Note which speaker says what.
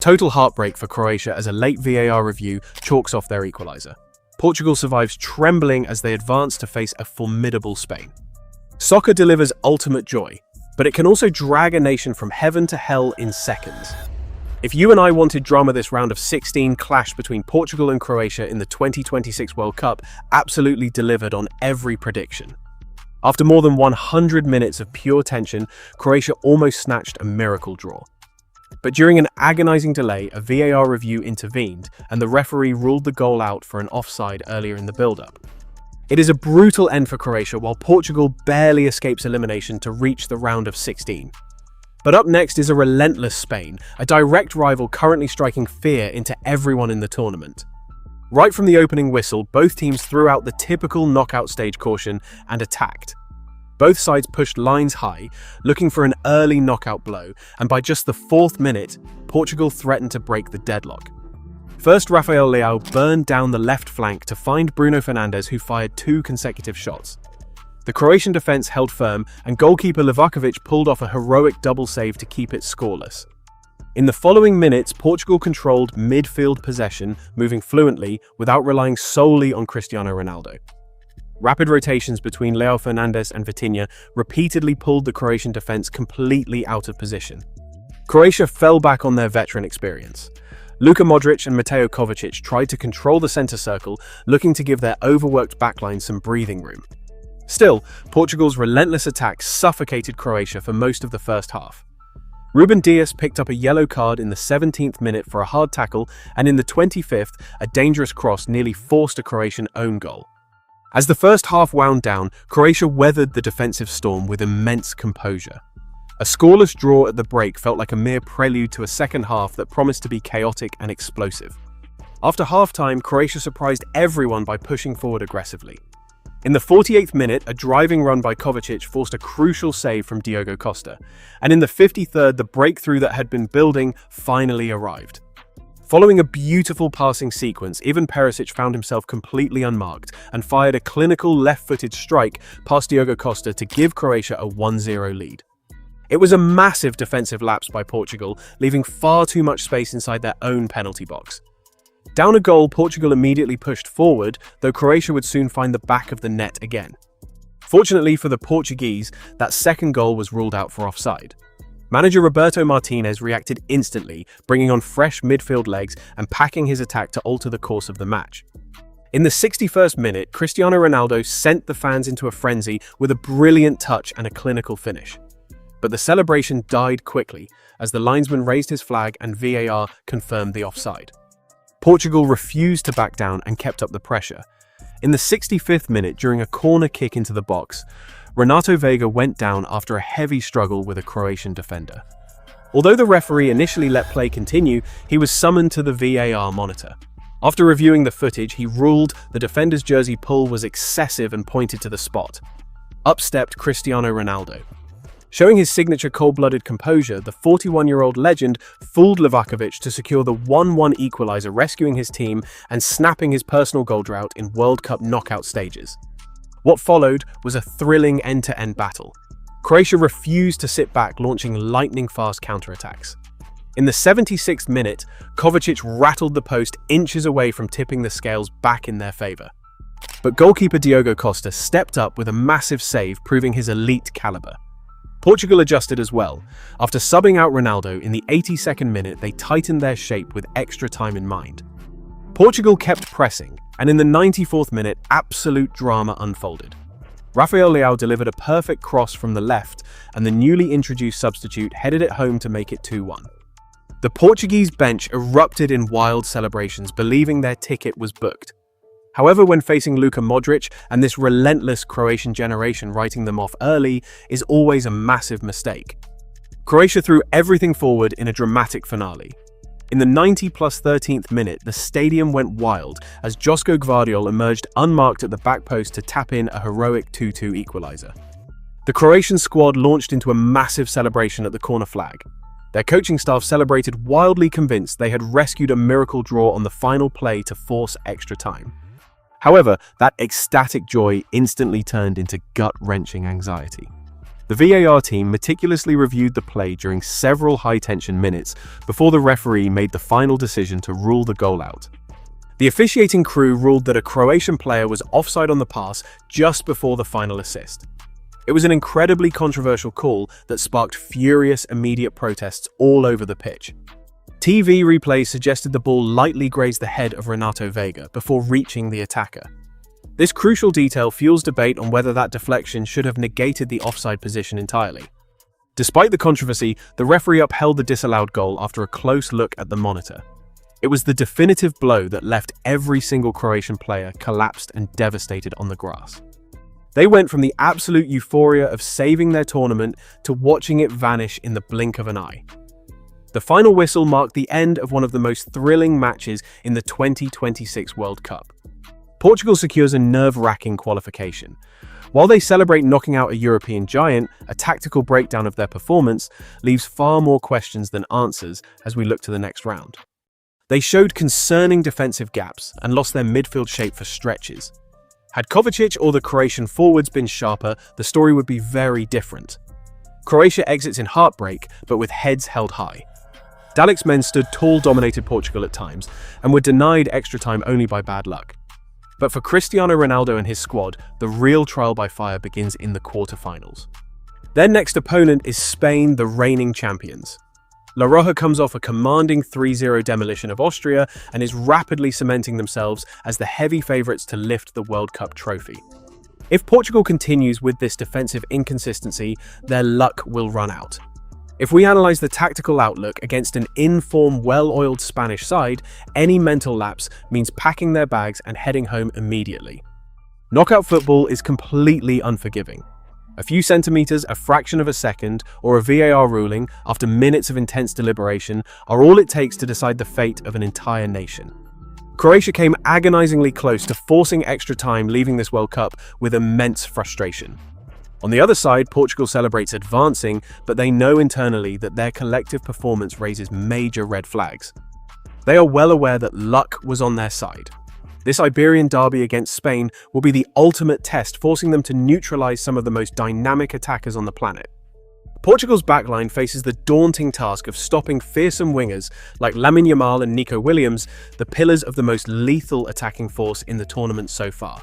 Speaker 1: Total heartbreak for Croatia as a late VAR review chalks off their equaliser. Portugal survives trembling as they advance to face a formidable Spain. Soccer delivers ultimate joy, but it can also drag a nation from heaven to hell in seconds. If you and I wanted drama, this round of 16 clash between Portugal and Croatia in the 2026 World Cup absolutely delivered on every prediction. After more than 100 minutes of pure tension, Croatia almost snatched a miracle draw. But during an agonizing delay, a VAR review intervened, and the referee ruled the goal out for an offside earlier in the build-up. It is a brutal end for Croatia, while Portugal barely escapes elimination to reach the round of 16. But up next is a relentless Spain, a direct rival currently striking fear into everyone in the tournament. Right from the opening whistle, both teams threw out the typical knockout stage caution and attacked. Both sides pushed lines high, looking for an early knockout blow, and by just the 4th minute, Portugal threatened to break the deadlock. First, Rafael Leao burned down the left flank to find Bruno Fernandes, who fired 2 consecutive shots. The Croatian defence held firm, and goalkeeper Livakovic pulled off a heroic double save to keep it scoreless. In the following minutes, Portugal controlled midfield possession, moving fluently without relying solely on Cristiano Ronaldo. Rapid rotations between Leo Fernandes and Vitinha repeatedly pulled the Croatian defence completely out of position. Croatia fell back on their veteran experience. Luka Modrić and Mateo Kovacic tried to control the centre circle, looking to give their overworked backline some breathing room. Still, Portugal's relentless attack suffocated Croatia for most of the first half. Ruben Dias picked up a yellow card in the 17th minute for a hard tackle, and in the 25th, a dangerous cross nearly forced a Croatian own goal. As the first half wound down, Croatia weathered the defensive storm with immense composure. A scoreless draw at the break felt like a mere prelude to a second half that promised to be chaotic and explosive. After half-time, Croatia surprised everyone by pushing forward aggressively. In the 48th minute, a driving run by Kovacic forced a crucial save from Diogo Costa, and in the 53rd, the breakthrough that had been building finally arrived. Following a beautiful passing sequence, Ivan Perisic found himself completely unmarked and fired a clinical left-footed strike past Diogo Costa to give Croatia a 1-0 lead. It was a massive defensive lapse by Portugal, leaving far too much space inside their own penalty box. Down a goal, Portugal immediately pushed forward, though Croatia would soon find the back of the net again. Fortunately for the Portuguese, that second goal was ruled out for offside. Manager Roberto Martinez reacted instantly, bringing on fresh midfield legs and packing his attack to alter the course of the match. In the 61st minute, Cristiano Ronaldo sent the fans into a frenzy with a brilliant touch and a clinical finish. But the celebration died quickly as the linesman raised his flag and VAR confirmed the offside. Portugal refused to back down and kept up the pressure. In the 65th minute, during a corner kick into the box, Renato Veiga went down after a heavy struggle with a Croatian defender. Although the referee initially let play continue, he was summoned to the VAR monitor. After reviewing the footage, he ruled the defender's jersey pull was excessive and pointed to the spot. Up stepped Cristiano Ronaldo. Showing his signature cold-blooded composure, the 41-year-old legend fooled Livakovic to secure the 1-1 equaliser, rescuing his team and snapping his personal goal drought in World Cup knockout stages. What followed was a thrilling end-to-end battle. Croatia refused to sit back, launching lightning-fast counterattacks. In the 76th minute, Kovacic rattled the post inches away from tipping the scales back in their favour. But goalkeeper Diogo Costa stepped up with a massive save, proving his elite calibre. Portugal adjusted as well. After subbing out Ronaldo in the 82nd minute, they tightened their shape with extra time in mind. Portugal kept pressing, and in the 94th minute, absolute drama unfolded. Rafael Leao delivered a perfect cross from the left, and the newly introduced substitute headed it home to make it 2-1. The Portuguese bench erupted in wild celebrations, believing their ticket was booked. However, when facing Luka Modrić and this relentless Croatian generation, writing them off early is always a massive mistake. Croatia threw everything forward in a dramatic finale. In the 90+13th minute, the stadium went wild as Josko Gvardiol emerged unmarked at the back post to tap in a heroic 2-2 equaliser. The Croatian squad launched into a massive celebration at the corner flag. Their coaching staff celebrated, wildly convinced they had rescued a miracle draw on the final play to force extra time. However, that ecstatic joy instantly turned into gut-wrenching anxiety. The The VAR team meticulously reviewed the play during several high-tension minutes before the referee made the final decision to rule the goal out. The officiating crew ruled that a Croatian player was offside on the pass just before the final assist. It was an incredibly controversial call that sparked furious immediate protests all over the pitch. TV replays suggested the ball lightly grazed the head of Renato Veiga before reaching the attacker. This crucial detail fuels debate on whether that deflection should have negated the offside position entirely. Despite the controversy, the referee upheld the disallowed goal after a close look at the monitor. It was the definitive blow that left every single Croatian player collapsed and devastated on the grass. They went from the absolute euphoria of saving their tournament to watching it vanish in the blink of an eye. The final whistle marked the end of one of the most thrilling matches in the 2026 World Cup. Portugal secures a nerve-wracking qualification. While they celebrate knocking out a European giant, a tactical breakdown of their performance leaves far more questions than answers as we look to the next round. They showed concerning defensive gaps and lost their midfield shape for stretches. Had Kovacic or the Croatian forwards been sharper, the story would be very different. Croatia exits in heartbreak, but with heads held high. Dalic's men stood tall, dominated Portugal at times, and were denied extra time only by bad luck. But for Cristiano Ronaldo and his squad, the real trial by fire begins in the quarterfinals. Their next opponent is Spain, the reigning champions. La Roja comes off a commanding 3-0 demolition of Austria and is rapidly cementing themselves as the heavy favourites to lift the World Cup trophy. If Portugal continues with this defensive inconsistency, their luck will run out. If we analyse the tactical outlook against an in-form, well-oiled Spanish side, any mental lapse means packing their bags and heading home immediately. Knockout football is completely unforgiving. A few centimetres, a fraction of a second, or a VAR ruling after minutes of intense deliberation are all it takes to decide the fate of an entire nation. Croatia came agonisingly close to forcing extra time, leaving this World Cup with immense frustration. On the other side, Portugal celebrates advancing, but they know internally that their collective performance raises major red flags. They are well aware that luck was on their side. This Iberian derby against Spain will be the ultimate test, forcing them to neutralise some of the most dynamic attackers on the planet. Portugal's backline faces the daunting task of stopping fearsome wingers like Lamine Yamal and Nico Williams, the pillars of the most lethal attacking force in the tournament so far.